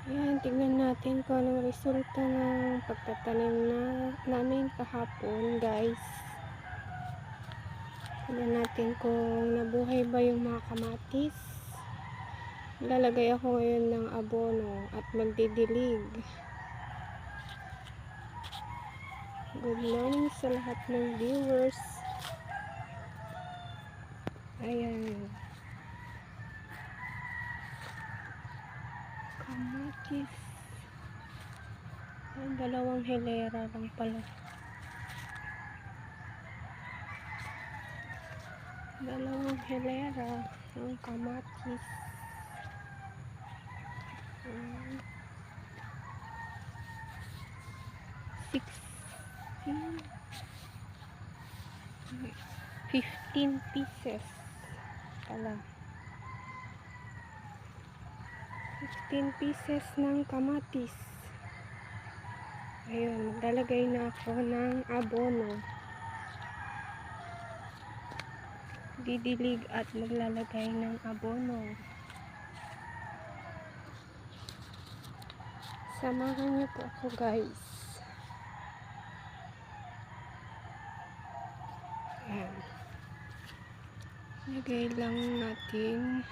Ayan, tignan natin kung anong resulta ng pagtatanim namin kahapon, guys. Tignan natin kung nabuhay ba yung mga kamatis. Lalagay ako ngayon ng abono at magdidilig. Good morning sa lahat ng viewers. Ayan. Kamatis. Ay, dalawang hilera lang pala. Dalawang hilera ng kamatis. 15 pieces pala. 15 pieces ng kamatis. Ayun, maglalagay na ako ng abono. Didilig at maglalagay ng abono. Samahan niyo po ako, guys. Ayan. Lagay lang natin